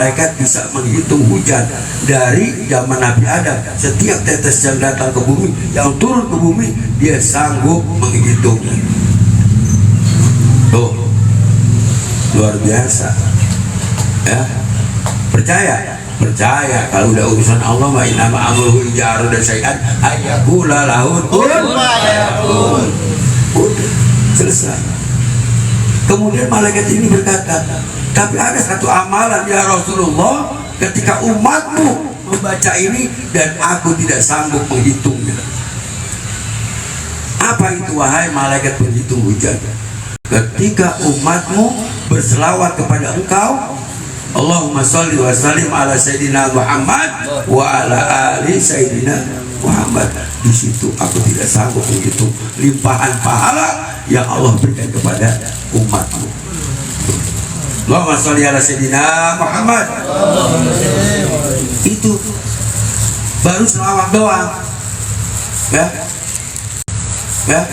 malaikat bisa menghitung hujan dari zaman Nabi Adam. Setiap tetes yang datang ke bumi, yang turun ke bumi, dia sanggup menghitungnya. Tuh, luar biasa ya. Percaya? Percaya. Kalau udah urusan Allah, wa innama amruhu idza arada syai'an ayyaqula lahu kun fayakun. Udah selesai. Kemudian malaikat ini berkata, tapi ada satu amalan ya Rasulullah, ketika umatmu membaca ini dan aku tidak sanggup menghitungnya. Apa itu wahai malaikat penghitung hujan? Ketika umatmu berselawat kepada engkau, Allahumma sholli wa sallim ala Sayyidina Muhammad wa ala ali Sayyidina Muhammad. Di situ aku tidak sanggup menghitung limpahan pahala yang Allah berikan kepada umatmu. Allahumma sholli ala Sayyidina Muhammad. Itu baru selawat doang ya. Ya.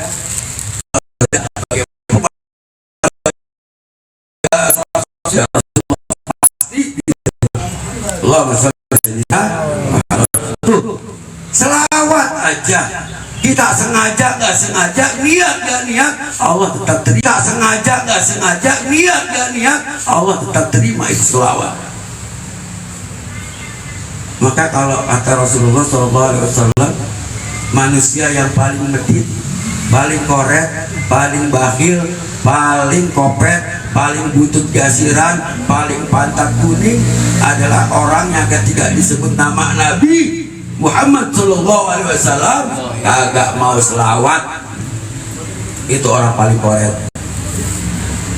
Allahumma sholli ala Sayyidina Muhammad. Tuh, selawat aja. Kita sengaja nggak sengaja, niat nggak niat, Allah tetap terima. Kita sengaja nggak sengaja, niat nggak niat, Allah tetap terima itu selawat. Maka kalau kata Rasulullah SAW, manusia yang paling medit, paling koret, paling bakhil, paling kopet, paling butut gasiran, paling pantat kuning adalah orang yang ketika disebut nama Nabi Muhammad SAW kagak mau selawat. Itu orang paling koret.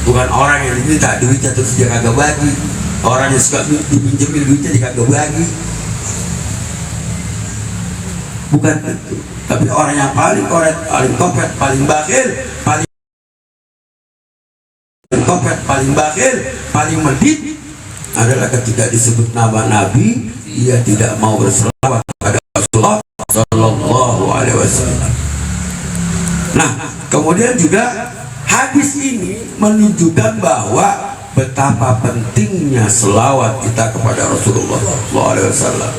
Bukan orang yang diminta duitnya terus dia kagak bagi, orang yang suka dipinjemin duitnya dia kagak bagi. Bukan itu. Tapi orang yang paling koret, paling kopet, paling bakhil, paling kopet, paling bakhil, paling medit adalah ketika disebut nama Nabi, ia tidak mau berselawat kepada Rasulullah Sallallahu Alaihi Wasallam. Nah, kemudian juga hadis ini menunjukkan bahwa betapa pentingnya selawat kita kepada Rasulullah Sallallahu Alaihi Wasallam.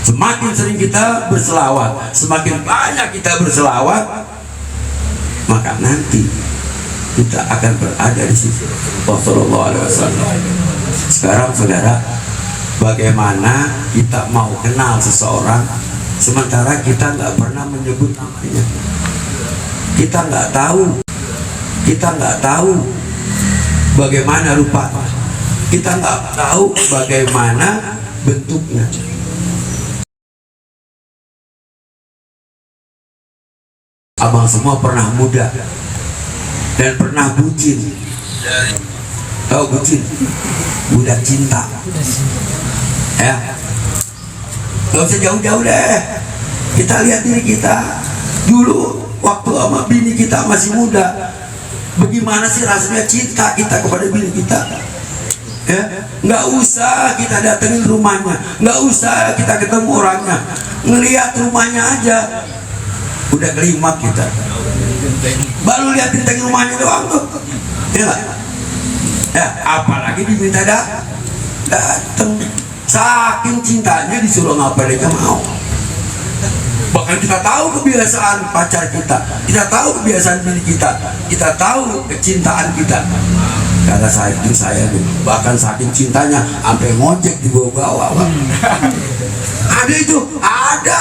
Semakin sering kita berselawat, semakin banyak kita berselawat, maka nanti kita akan berada di sisi Rasulullah Sallallahu Alaihi Wasallam. Sekarang saudara, bagaimana kita mau kenal seseorang sementara kita nggak pernah menyebut namanya? Kita nggak tahu bagaimana rupanya, kita nggak tahu bagaimana bentuknya. Abang semua pernah muda dan pernah bucin. Tahu bucin? Budak cinta. Ya, gak usah jauh-jauh deh. Kita lihat diri kita dulu waktu sama bini kita masih muda. Bagaimana sih rasanya cinta kita kepada bini kita? Ya, nggak usah kita datengin rumahnya, nggak usah kita ketemu orangnya, ngelihat rumahnya aja udah kelima kita. Baru lihat bintang rumahnya doang tuh. Ya, ya apalagi diminta dateng. Saking cintanya disuruh ngapain aja mau. Bahkan kita tahu kebiasaan pacar kita, kita tahu kebiasaan bini kita, kita tahu kecintaan kita. Karena saya bahkan saking cintanya sampai ngojek di bawah-bawah. Ada itu, ada.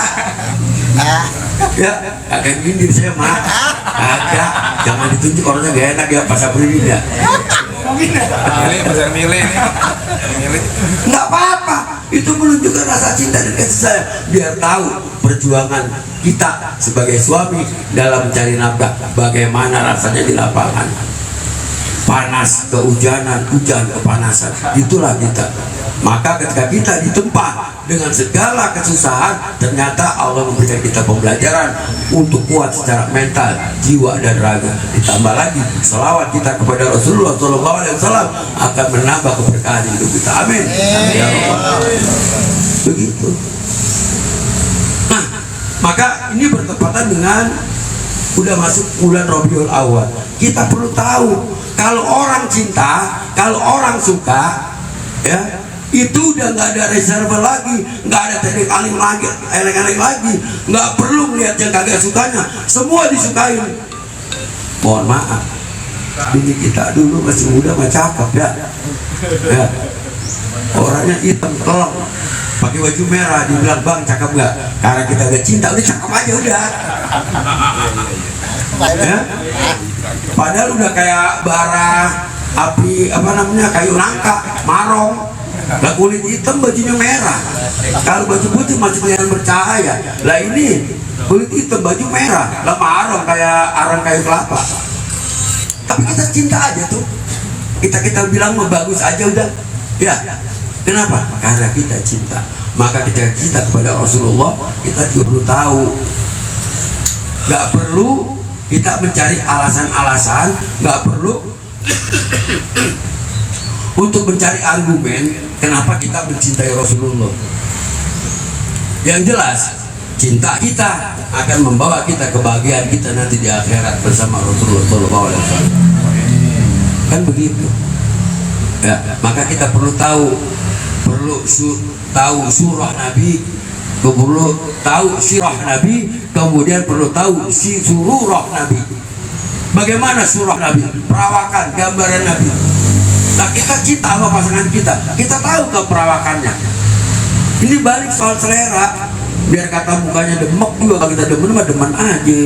Ya, agak gini saya mah. Agak, jangan ditunjuk orangnya gak enak ya pas berdiri ya. Milih. Nggak apa-apa, itu menunjukkan rasa cinta dan kasih sayang. Biar tahu perjuangan kita sebagai suami dalam mencari nafkah bagaimana rasanya di lapangan. Panas kehujanan, hujan kepanasan, itulah kita. Maka ketika kita ditempa dengan segala kesusahan, ternyata Allah memberikan kita pembelajaran untuk kuat secara mental, jiwa dan raga. Ditambah lagi selawat kita kepada Rasulullah SAW akan menambah keberkahan hidup kita. Amin. Ya Allah. Begitu. Nah, maka ini bertepatan dengan udah masuk bulan Rabiul Awal. Kita perlu tahu kalau orang cinta, kalau orang suka, ya itu udah nggak ada reserve lagi, nggak ada teknik aling lagi, eleng-eleng lagi, nggak perlu melihat yang kagak sukanya, semua disukain. Mohon maaf, bini kita dulu masih muda, mah cakep ya, ya. Orangnya hitam telok, pakai baju merah, dibilang bang cakep nggak? Karena kita gak cinta, udah cakep aja udah. Ya? Padahal udah kayak bara api, apa namanya, kayu nangka, marong. Lah kulit hitam, bajunya merah. Kalau baju putih masih kelihatan bercahaya. Lah ini kulit hitam, baju merah, lah marong kayak arang kayu kelapa. Tapi kita cinta aja tuh. Kita bilang mau bagus aja udah. Ya. Kenapa? Karena kita cinta. Maka kita cinta kepada Rasulullah, kita juga perlu tahu. Gak perlu kita mencari alasan-alasan, gak perlu untuk mencari argumen kenapa kita mencintai Rasulullah. Yang jelas, cinta kita akan membawa kita kebahagiaan kita nanti di akhirat bersama Rasulullah SAW. Kan begitu. Ya, maka kita perlu tahu surah Nabi, perlu tahu sirah Nabi, kemudian perlu tahu surah Nabi. Bagaimana surah Nabi? Perawakan, gambaran Nabi. Nah, kita cinta sama pasangan kita tahu keperawakannya. Ini balik soal selera. Biar kata mukanya demek juga, kalau kita demen aja,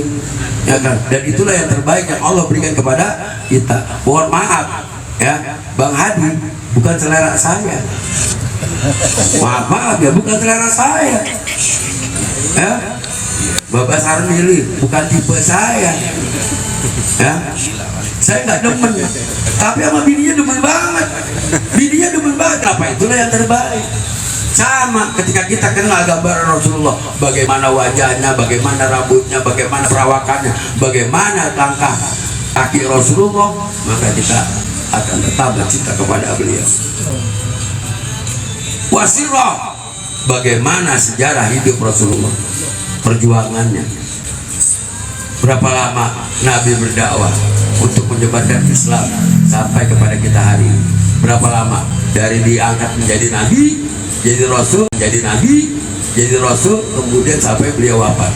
ya kan? Dan itulah yang terbaik yang Allah berikan kepada kita. Mohon maaf ya, Bang Hadi bukan selera saya. Maaf ya, bukan selera saya. Ya, Bapak Sarmili bukan tipe saya. Ya, saya nggak demen, tapi sama bininya demen banget. Bininya demen banget, apa itulah yang terbaik. Sama ketika kita kenal gambaran Rasulullah, bagaimana wajahnya, bagaimana rambutnya, bagaimana perawakannya, bagaimana langkah kaki Rasulullah, maka kita akan tetap cinta kepada beliau. Wasirah, bagaimana sejarah hidup Rasulullah, perjuangannya. Berapa lama Nabi berdakwah untuk menyebarkan Islam sampai kepada kita hari ini? Berapa lama dari diangkat menjadi Nabi, jadi Rasul, jadi Nabi, jadi Rasul, kemudian sampai beliau wafat?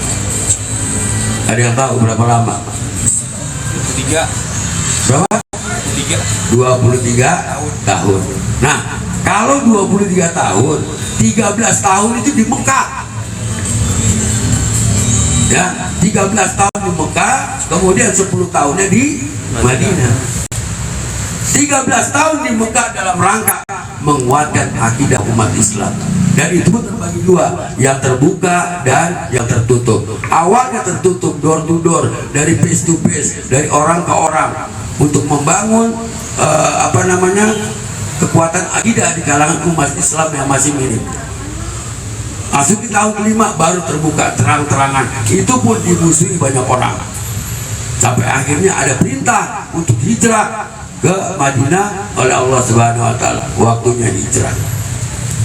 Ada yang tahu berapa lama? 23. Berapa? 23 tahun. Nah, kalau 23 tahun, 13 tahun itu di Mekah. Ya, 13 tahun di Mekah, kemudian 10 tahunnya di Madinah. 13 tahun di Mekah dalam rangka menguatkan akidah umat Islam. Dan itu terbagi dua, yang terbuka dan yang tertutup. Awalnya tertutup, door to door, dari face to face, dari orang ke orang, untuk membangun kekuatan akidah di kalangan umat Islam yang masih minim. Masuk di tahun kelima baru terbuka terang-terangan. Itu pun dimusuhi banyak orang. Sampai akhirnya ada perintah untuk hijrah ke Madinah oleh Allah Subhanahu wa taala. Waktunya hijrah.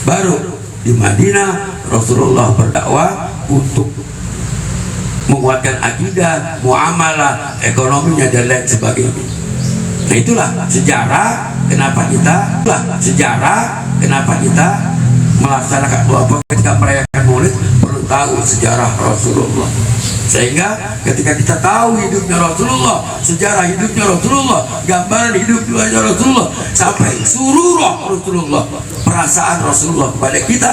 Baru di Madinah Rasulullah berdakwah untuk menguatkan akidah, muamalah, ekonominya dan lain sebagainya. Nah, itulah sejarah kenapa kita melaksanakan ketika merayakan Maulid, perlu tahu sejarah Rasulullah. Sehingga ketika kita tahu hidupnya Rasulullah, sejarah hidupnya Rasulullah, gambaran hidupnya Rasulullah, sampai sururah Rasulullah, perasaan Rasulullah kepada kita,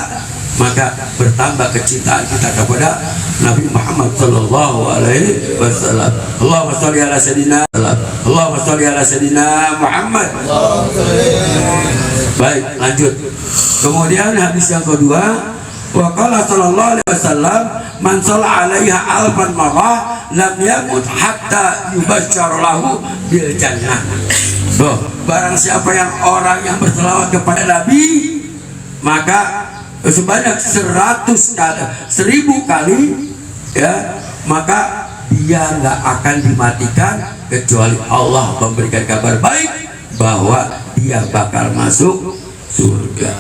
maka bertambah kecintaan kita kepada Nabi Muhammad sallallahu alaihi wasallam. Allahumma shalli ala sayyidina, Allahumma shalli ala sayyidina Muhammad. Baik, lanjut. Kemudian hadis yang kedua, wa qala sallallahu alaihi wasallam, man shalla 'alaiha alfan marrah lam yamut hatta yubasyshar lahu bil jannah. Barang siapa yang orang yang berselawat kepada Nabi, maka sebanyak 100 kali, 1000 kali, ya, maka dia nggak akan dimatikan kecuali Allah memberikan kabar baik bahwa dia bakal masuk surga.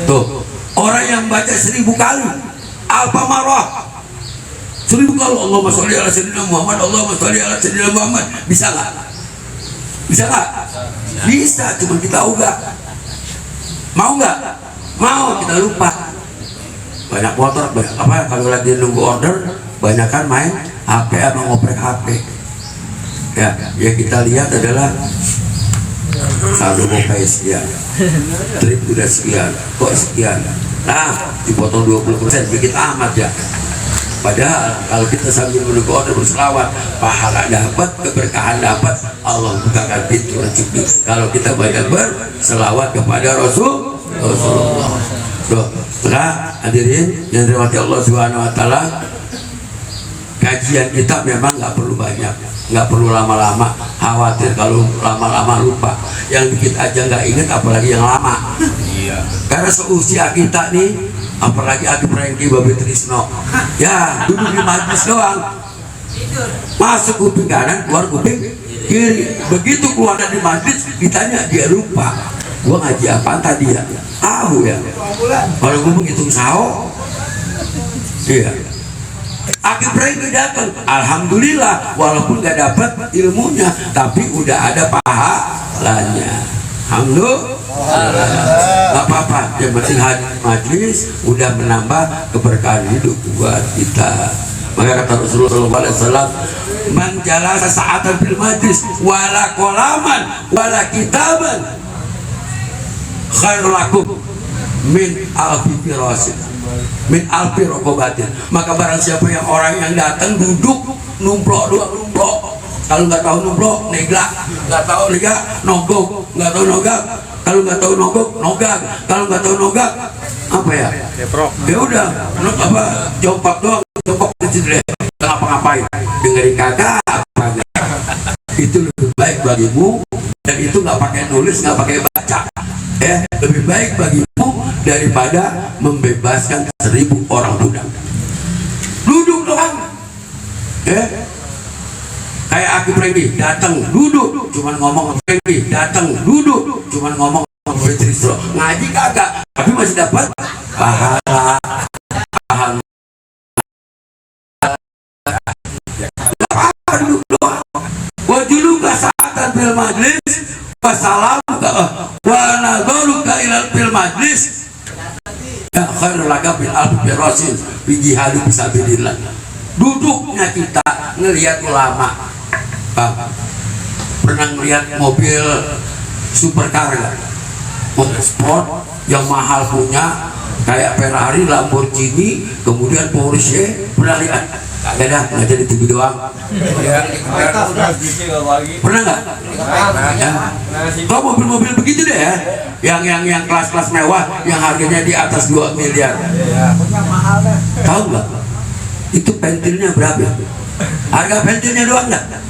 Tuh, orang yang baca 1000 kali alfa marrah, 1000 kali Allahumma sholli ala sayyidina Muhammad, Allahumma sholli ala sayyidina Muhammad, bisa nggak? Bisa nggak? Bisa, cuma kita enggak. Mau nggak? Mau, kita lupa. Banyak motor, apa kalau lagi nunggu order, banyak kan main HP apa ngoprek HP. Ya, yang kita lihat adalah saldo GoPay sekian, trip udah sekian, kok sekian. Nah, dipotong 20%, sedikit amat ya. Padahal kalau kita sambil menunggu order berselawat, pahala dapat, keberkahan dapat, Allah bukakan pintu rezeki. Kalau kita banyak berselawat kepada Rasulullah. Tuh, nah, hadirin yang dirahmati Allah Subhanahu wa taala, kajian kita memang nggak perlu banyak, nggak perlu lama-lama, khawatir kalau lama-lama lupa. Yang dikit aja nggak inget, apalagi yang lama. Iya. Karena seusia kita nih, apalagi Aki Prengki Babi Trisno, ya duduk di majlis doang, masuk kuping kanan, keluar kuping kiri. Begitu keluar dari majlis, ditanya dia lupa, gua ngaji apaan tadi ya? Tahu ya? Kalau gua menghitung sao, iya. Aki Prengki datang, alhamdulillah, walaupun nggak dapat ilmunya, tapi udah ada pahalanya. Alhamdulillah, nggak apa-apa. Yang penting hadir majlis udah menambah keberkahan hidup buat kita. Maka kata Rasulullah SAW, man jalasa sa'atan fil majlis wala qalaman wala kitaban khairul lakum min alfi firasin min alfi rokobatin. Maka barang siapa yang orang yang datang duduk numplok doang, numplok, kalau nggak tahu numplok neglak, nggak tahu lega nogok, nggak tahu nogak, kalau nggak tahu nogok nogak, kalau nggak tahu nogak apa ya, ya udah apa jompak doang, jompak kecil deh, ngapa-ngapain dengerin kagak apa itu lebih baik bagimu, dan itu nggak pakai nulis, nggak pakai baca ya, lebih baik bagimu daripada membebaskan 1000 orang budak. Duduk doang ya, kayak Aki Prengki datang duduk cuman ngomong, Prengki datang duduk cuman ngomong, ngaji kagak tapi masih dapat pahala. Duduk doang. Wajuluka sa'atan fil majlis wassalamuka wa nadharuka ilal fil majlis ya khairul laka bil alfi firasin bi jihad fisabilillah. Duduknya kita ngelihat ulama. Pernah melihat mobil supercar nggak? Mobil sport yang mahal punya, kayak Ferrari, Lamborghini, kemudian Porsche, pernah lihat? Gak ada, nggak jadi TV doang. Pernah nggak? Ya. Kalau mobil-mobil begitu deh ya, yang kelas-kelas mewah, yang harganya di atas 2 miliar. Tahu nggak? Itu pentilnya berapa? Harga pentilnya doang nggak?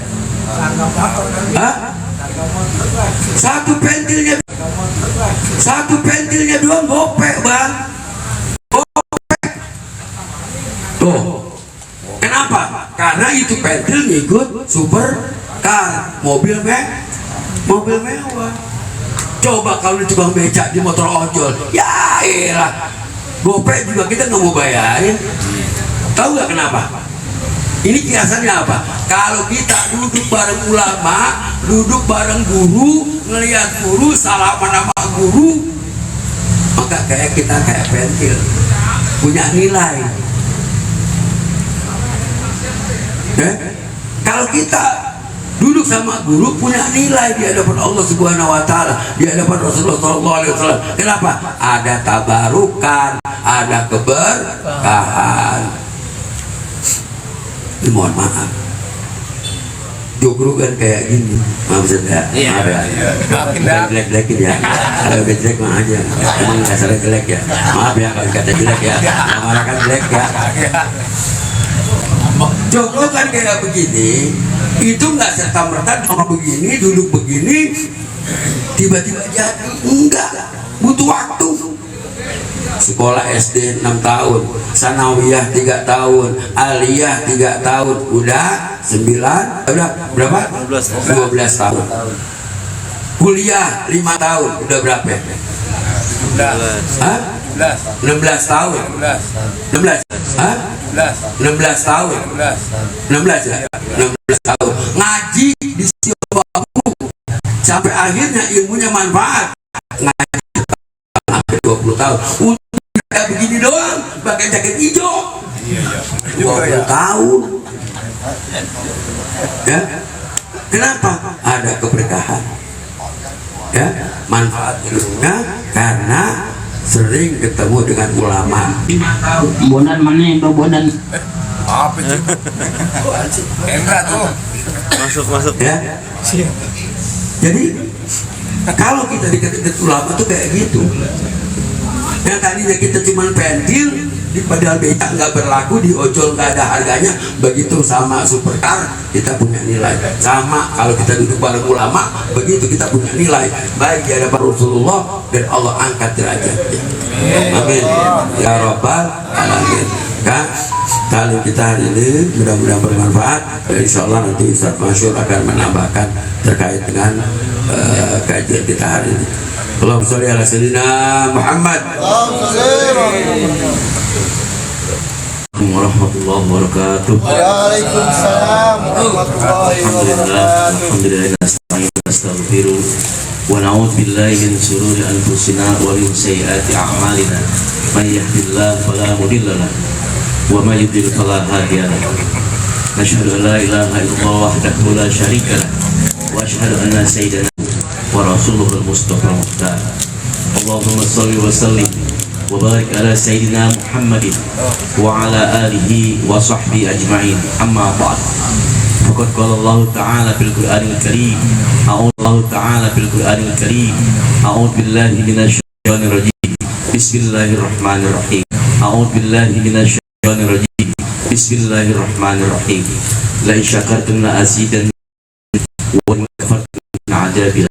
Hah? Satu pentilnya doang gopek bang. Gopek. Tuh. Kenapa? Karena itu pentil ngikut supercar, mobil mewah. Coba kalau di tukang becak, di motor ojol, ya elah, gopek juga kita nggak mau bayarin. Tahu nggak kenapa? Ini kiasannya apa? Kalau kita duduk bareng ulama, duduk bareng guru, ngelihat guru, salaman sama guru, maka kayak kita kayak pentil, punya nilai. Kalau kita duduk sama guru, punya nilai di hadapan Allah Subhanahu wa taala, di hadapan Rasulullah sallallahu alaihi wasallam. Kenapa? Ada tabarukan, ada keberkahan. Mohon maaf, jogro kan kayak gini, maaf saya, maaf ya, bukan jelek-jelekin ya, kalau udah jelek mah aja, emang dasarnya jelek ya, maaf ya kalau kata jelek ya, marah kan jelek ya. Joglo kan kayak begini, itu nggak serta merta begini, duduk begini, tiba-tiba jadi, enggak, butuh waktu. Sekolah SD 6 tahun, sanawiyah 3 tahun, aliyah 3 tahun, udah 9, udah berapa? 12 tahun. Kuliah 5 tahun, udah berapa? 16 tahun. 16. Hah? 16 tahun. 16 ya? 16 tahun. Ngaji di Siobabu sampai akhirnya ilmunya manfaat. Ngaji hampir 20 tahun untuk kayak begini doang, pakai jaket hijau. 20 tahun. Ya, kenapa? Ada keberkahan. Ya, manfaat ilmunya karena sering ketemu dengan ulama. Bondan mana yang tahu bondan? Apa itu? Hendra tuh. Masuk. Ya. Jadi kalau kita dekat-dekat ulama tuh kayak gitu. Yang tadinya kita cuma pentil, di padahal becak nggak berlaku, di ojol nggak ada harganya, begitu sama supercar kita punya nilai. Sama kalau kita duduk bareng ulama, begitu kita punya nilai. Baik di hadapan Rasulullah dan Allah angkat derajatnya. Amin. Ya Rabbal Alamin. Kak, kali kita hari ini mudah-mudahan bermanfaat. Insya Allah nanti Ustaz Masyur akan menambahkan terkait dengan kajian kita hari ini. Allahumma sholli ala sayyidina Muhammad. Warahmatullahi wabarakatuh. Waalaikumsalam warahmatullahi wabarakatuh. Alhamdulillah nastaghfiru wa na'udzu billahi min shururi anfusina wa min sayyiati a'malina. May yahdihillahu fala mudilla lahu wa may yudlil fala hadiya lahu. Asyhadu an la ilaha illallah wahdahu la syarika lahu wa asyhadu anna sayyidana wa rasuluhul mustafa muhtar. Allahumma shalli wa sallim wa barik ala sayyidina Muhammadin wa ala alihi wa sahbihi ajma'in. Amma ba'd. Faqad qala Allah ta'ala fil Qur'anil Karim. A'udzu ta'ala fil Qur'anil Karim. A'udzu billahi minasyaitonir rajim. Bismillahirrahmanirrahim. A'udzu billahi minasyaitonir rajim. Bismillahirrahmanirrahim. La in syakartum la azidannakum wa in kafartum a'adabi.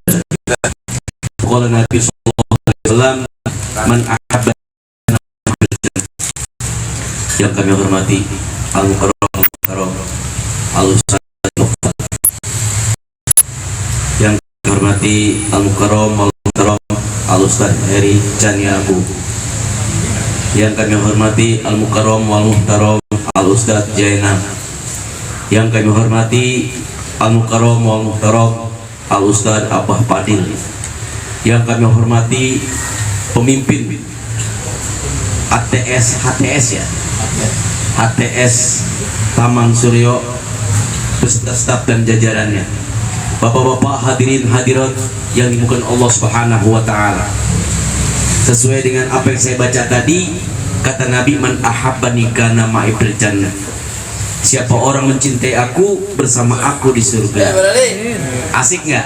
Qala Nabi sallallahu alaihi wasallam, man ahabba. Yang kami hormati Al-Mukarram Al-Ustaz, yang kami hormati Al-Mukarram Al-Ustaz Heri Caniagu, yang kami hormati Al-Mukarram Al-Muhtaram Al-Ustaz Jainam, yang kami hormati Al-Mukarram Al-Muhtaram Al-Ustaz Abah Padil, yang kami hormati pemimpin HTS ya, HTS Taman Suryo beserta staf dan jajarannya, bapak-bapak hadirin hadirat yang dimuliakan Allah Subhanahu wa taala. Sesuai dengan apa yang saya baca tadi, kata Nabi, man ahabbani kana ma'i fil jannah. Siapa orang mencintai aku, bersama aku di surga. Asik nggak?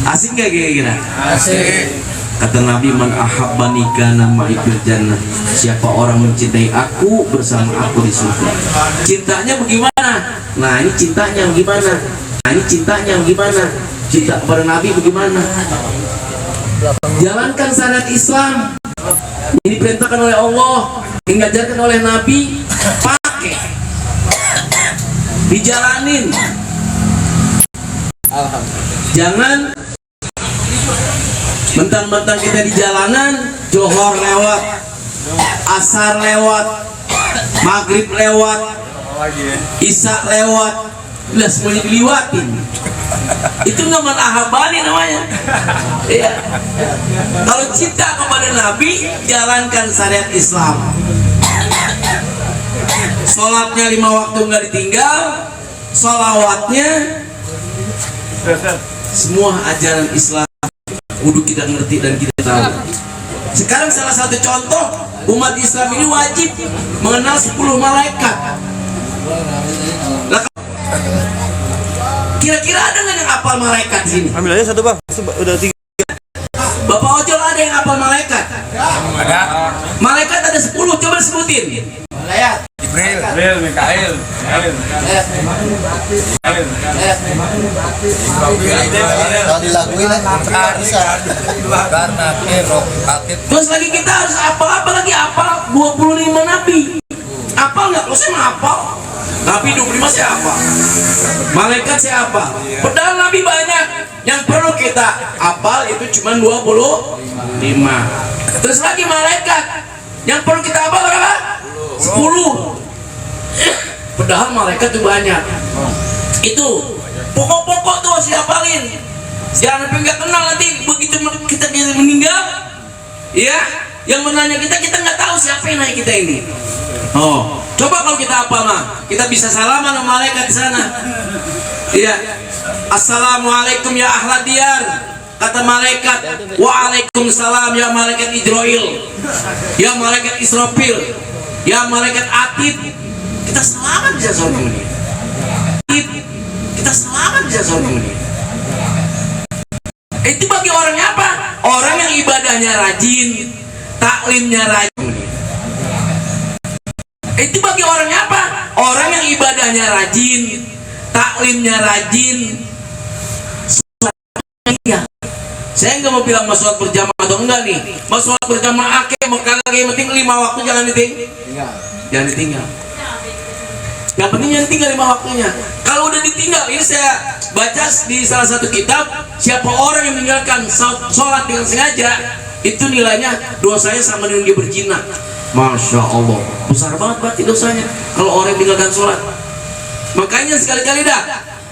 Asik nggak kira-kira? Asik. Kata Nabi, man ahabbani kana ma'i fil jannah. Siapa orang mencintai aku, bersama aku di surga. Cintanya bagaimana? Nah, ini cintanya bagaimana? Nah, ini cintanya bagaimana? Cinta kepada Nabi bagaimana? Jalankan syariat Islam. Ini diperintahkan oleh Allah, diajarkan oleh Nabi, pakai. Dijalanin. Jangan mentang-mentang kita di jalanan, Johor lewat, Asar lewat, Maghrib lewat, Isya lewat, udah semuanya diliwatin. Itu nama ahabani namanya. Iya. Kalau cinta kepada Nabi, jalankan syariat Islam. Sholatnya 5 waktu nggak ditinggal, sholawatnya, semua ajaran Islam. Kudu kita ngerti dan kita tahu. Sekarang salah satu contoh, umat Islam ini wajib mengenal 10 malaikat. Kira-kira ada nggak yang hafal malaikat di sini? Ambil aja satu bang, udah 3. Bapak ojol ada yang hafal malaikat? Ada. Malaikat ada 10, coba sebutin. Malaikat. Jibril, Mikail. Kalau dilakuin bisa. Terus lagi kita harus apa lagi apa 25 nabi. Apal nggak? Kalau saya mah apal. Nabi 25 saya apa? Malaikat saya apa? Padahal nabi banyak. Yang perlu kita apal itu cuma 25. Terus lagi malaikat. Yang perlu kita apal berapa? 10. Padahal malaikat itu banyak. Itu Pokok-pokok tuh harus dihafalin. Jangan sampai nggak kenal, nanti begitu kita meninggal, ya, yang menanya kita nggak tahu siapa yang nanya kita ini. Oh, coba kalau kita hafal mah, kita bisa salaman sama malaikat di sana. Iya, assalamualaikum ya ahla diyar. Kata malaikat, waalaikumsalam ya malaikat Ijroil, ya malaikat Israfil, ya malaikat Atid. Kita salaman bisa surga ini. Kita salaman bisa surga ini. Itu bagi orangnya apa? Orang yang ibadahnya rajin, taklimnya rajin. Itu bagi orangnya apa? Orang yang ibadahnya rajin, taklimnya rajin. Iya. Saya nggak mau bilang sholat berjamaah atau enggak nih. Sholat berjamaah yang penting 5 waktu jangan ditinggal. Jangan ditinggal. Yang penting yang tinggal 5 waktunya. Kalau udah ditinggal, ini saya baca di salah satu kitab, siapa orang yang meninggalkan sholat dengan sengaja, itu nilainya dosanya sama dengan dia berzina. Masya Allah, besar banget berarti dosanya kalau orang yang meninggalkan sholat. Makanya sekali-kali dah,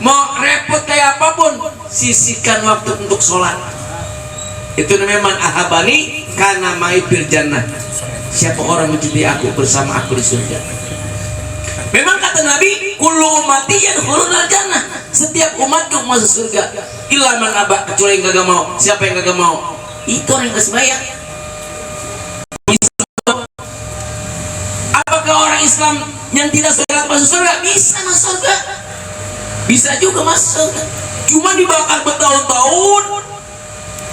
mau repot kayak apapun, sisihkan waktu untuk sholat. Itu namanya man ahabani kana mai fil jannah. Siapa orang mencintai aku, bersama aku di surga. Memang kata Nabi, kullu ummati yadkhulunal jannah. Setiap umatku masuk surga. Illa man aba, kecuali yang kagak mau. Siapa yang kagak mau? Itu orang yang gak sembahyang. Apakah orang Islam yang tidak sholat masuk surga? Bisa masuk surga. Bisa juga masuk surga. Cuma dibakar bertahun-tahun,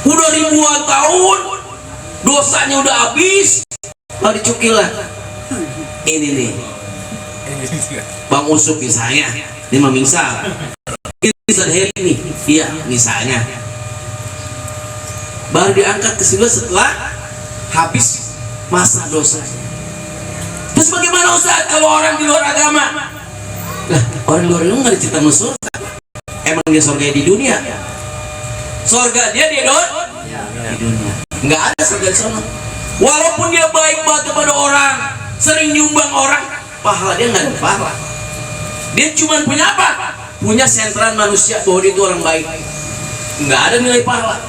udah ribuan tahun, dosanya udah habis, lalu dicukil lah. Ini nih, Bang Usup misalnya, ini mah misal, ini nih, iya misalnya, baru diangkat ke surga setelah habis masa dosanya. Terus bagaimana Ustaz kalau orang di luar agama? Lah, orang di luar itu nggak dicerita masuk surga. Emang dia surga di dunia? Surga dia di dunia. Nggak ada surga di sana. Walaupun dia baik banget kepada orang, sering nyumbang orang, pahala dia nggak ada pahala. Dia cuma punya apa? Punya sentral manusia bahwa dia itu orang baik. Nggak ada nilai pahala.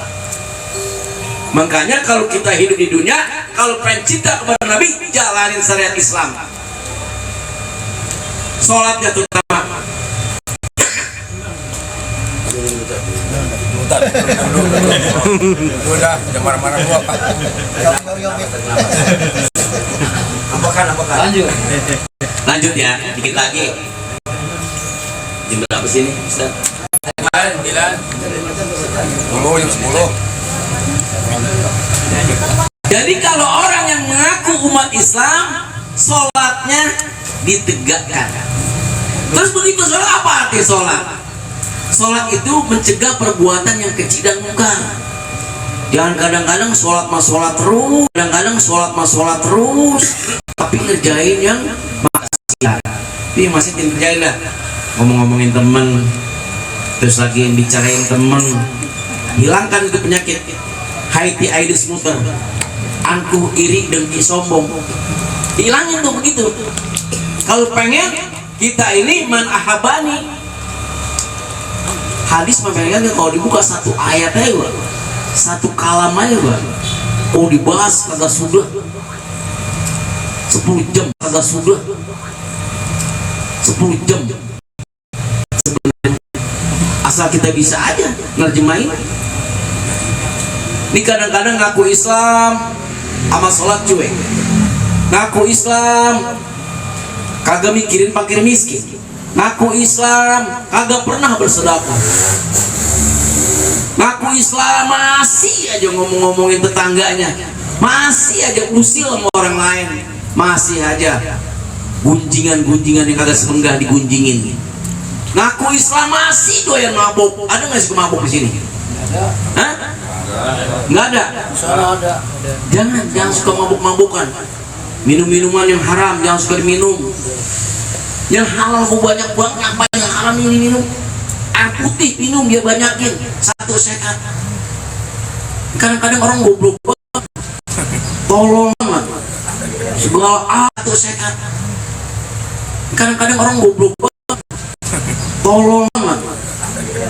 Makanya kalau kita hidup di dunia, kalau pengen cinta kepada Nabi, jalanin syariat Islam. Sholatnya terutama. Udah marah-marah gua Pak. Ampakan. Lanjut ya, dikit lagi. Jam berapa sini, Ustaz? 9, jam 10. Jadi kalau orang yang mengaku umat Islam, sholatnya ditegakkan. Terus begitu sholat, apa arti sholat? Sholat itu mencegah perbuatan yang keji dan mungkar. Jangan kadang-kadang sholat terus, tapi ngerjain yang maksiat. Ini masih ngerjain lah, ngomong-ngomongin temen, terus lagi bicarain temen. Hilangkan itu penyakit Haiti Aedes muter, angkuh, iri, dengki, sombong. Hilangin tuh begitu. Kalau pengen kita ini man ahabani, hadis memang kalau dibuka satu ayat aja gua, satu kalam aja gua, oh dibahas kagak sudah 10 jam kagak sudah 10 jam sebenarnya, asal kita bisa aja nerjemahin. Ini kadang-kadang ngaku Islam sama sholat cuek, ngaku Islam kagak mikirin fakir miskin, ngaku Islam kagak pernah bersedekah, ngaku Islam masih aja ngomong-ngomongin tetangganya, masih aja usil sama orang lain, masih aja gunjingan-gunjingan yang kagak semenggah digunjingin. Ngaku Islam masih doyan mabuk. Ada nggak sih mabuk di sini? Hah? Nggak ada. Jangan suka mabuk-mabukan. Minum-minuman yang haram jangan suka diminum. Yang halal mau banyak apa yang haram ini minum. Air putih minum dia banyakin, satu sekat. Kadang-kadang orang goblok banget, tolong banget, segala satu sekat. Kadang-kadang orang goblok banget, tolong banget,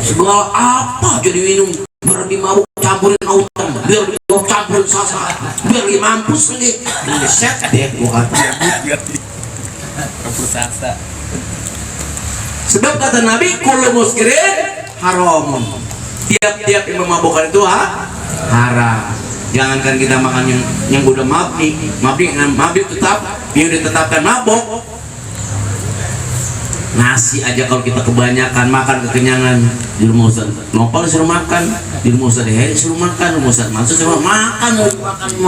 segala apa jadi minum, biar dimabuk campurin autan, biar dimabuk campurin sasa, biar dia mampus lagi. Set deh gua kata. Sebab kata Nabi, kullu muskirin haramun. Tiap-tiap yang memabukkan itu haram. Jangankan kita makan yang udah mabni tetap, yang udah ditetapkan mabuk. Nasi aja kalau kita kebanyakan makan kekenyangan, di rumah Ustaz Nopal suruh makan, di rumah Ustaz Heri suruh makan, rumah Ustaz Mansur suruh makan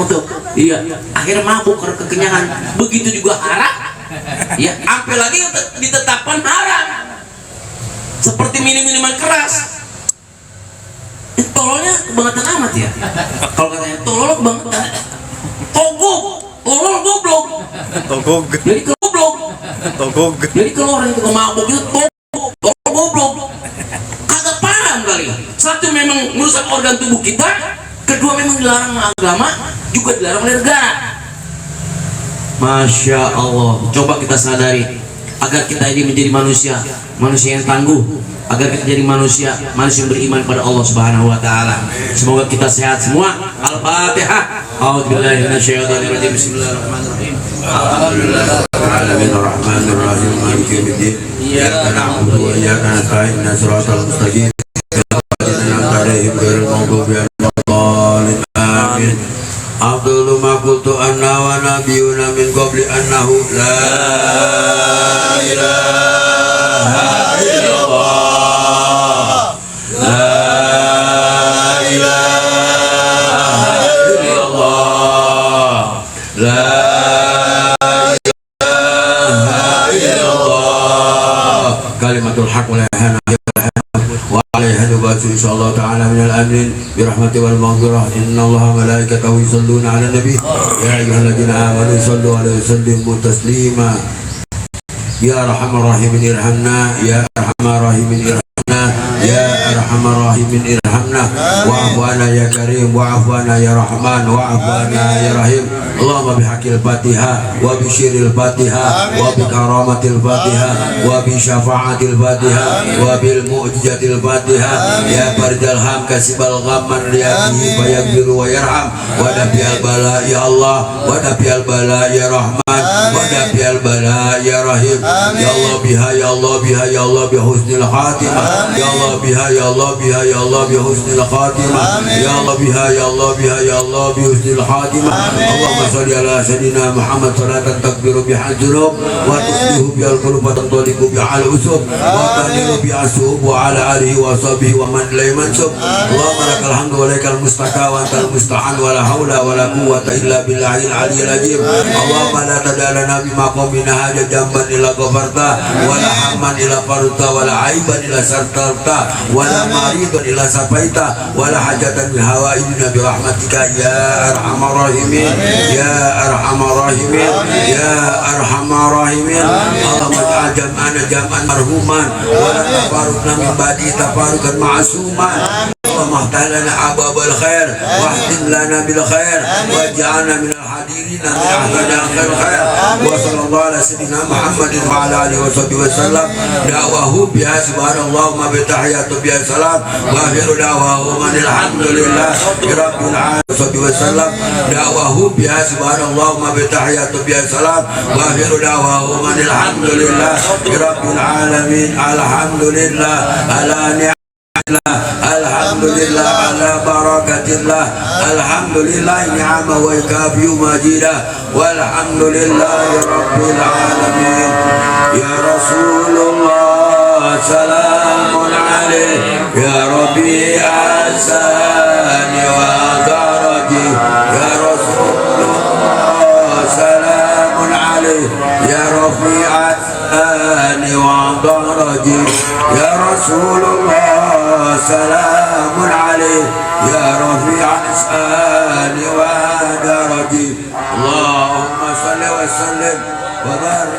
tuh. Iya, akhirnya mabuk karena kekenyangan. Begitu juga haram. Ya, sampai lagi ditetapkan haram. Seperti minuman keras. Tololnya kebangetan amat ya. Kalau katanya tolol kebangetan. Tolol goblok. Togog. Jadi goblok. Togog. Jadi kalau orang itu mabuk itu tolol goblok. Kagak paham kali. Satu memang merusak organ tubuh kita, kedua memang dilarang agama, juga dilarang oleh negara. Masya Allah. Coba kita sadari agar kita ini menjadi manusia yang tangguh, agar kita jadi manusia yang beriman pada Allah Subhanahu wa taala. Semoga kita sehat semua. Al-Fatihah. A'udzubillahi minasyaitonirrajim. Bismillahirrahmanirrahim. Alhamdulillahirabbil alamin arrahmanirrahim maliki yaumiddin. Iyyaka na'budu wa iyyaka nasta'in ihdinas siratal mustaqim. Shiratal ladzina ghairil maghdubi 'alaihim waladdallin. Amin. Abdul ma qultu anna wa nabiyyuna min qabli annahu la ilaha illallah. La ilaha illallah. La ilaha illallah. Kalimatul haq wa la ilaha wa alaiha nubatu insyaallah ta'ala minal amin birahmati wal maghfirah. Innallaha malaikatahu yusholluna 'alan nabi ya ayyuhalladzina amanu shallu 'alaihi wa sallimu taslima. Ya arhamar rahimin irhamna, ya arhamar rahimin irhamna, ya arhamar rahimin irhamna. Wa'fu 'anna ya karim, wa'fu 'anna ya rahman, wa'fu 'anna ya rahim. Allahumma bihaqqil Fatiha wa bi syirril Fatiha wa bi karamatil Fatiha wa bi syafa'atil Fatiha wa bil mu'jizatil Fatiha. Ya fardal ham kasibal ghamman liyabihi fayaghfiru wa yarham wa dafi'al bala ya Allah wa dafi'al bala ya rahman wa dafi'al bala ya rahim. Ya Allah biha ya Allah biha ya Allah bi husnil khatimah. Ya Allah biha ya Allah biha ya Allah bi husnil khatimah. Ya Allah biha ya Allah biha ya Allah bi husnil khatimah. Allahumma shalli ala sayyidina Muhammad salatan takbiru bihal junub wa tusbihu bihal qulub wa tantaliqu bihal usub wa taniru bi'asub wa ala alihi wa sahbihi wa man la mansub. Allahumma lakal hamdu wa lakal mustaka wa antal musta'an wa la hawla wa la quwwata illa billahil aliyyil azim. Allahumma la tadalana bi maqamina haja jamban ila ghafarta wa la hamman ila farta wa la aiban ila sartarta wa la maridan ila safaita wa la hajatan min hawaidina bi rahmatika ya arhamar rahimin. Ya arhamar rahimin, ya arhamar rahimin. Allahumma ja'al jam'ana jam'an marhuman wa la tafarruqna min ba'di tafarruqan ma'suman. Allahumma ihtalana ababal khair wa ihtim lana bil khair waj'alna min al-hadirina min ahsani khair. Wa sallallahu ala sayyidina Muhammadin wa ala alihi wa sahbihi wa sallam. Da'wahu biha subhanallah wa bi tahiyatu biha salam wa akhiru da'wahu alhamdulillah rabbil alamin wa sallam. Da'wahu biha subhanallah wa bi tahiyatu biha salam wa akhiru da'wahu alhamdulillah rabbil alamin. Alhamdulillah ala alhamdulillah ala barakatillah. Alhamdulillah ni'ama wa ikafi majidah walhamdulillahi rabbil alamin. Ya Rasulullah salamun alaih ya Rabbi asani wa daraji. Ya Rasulullah salamun alaih ya Rabbi asani wa daraji. Ya Rasulullah salamun alaih ya rafi'an as'ani wa daraji. Allahumma salli wa sallim wa barik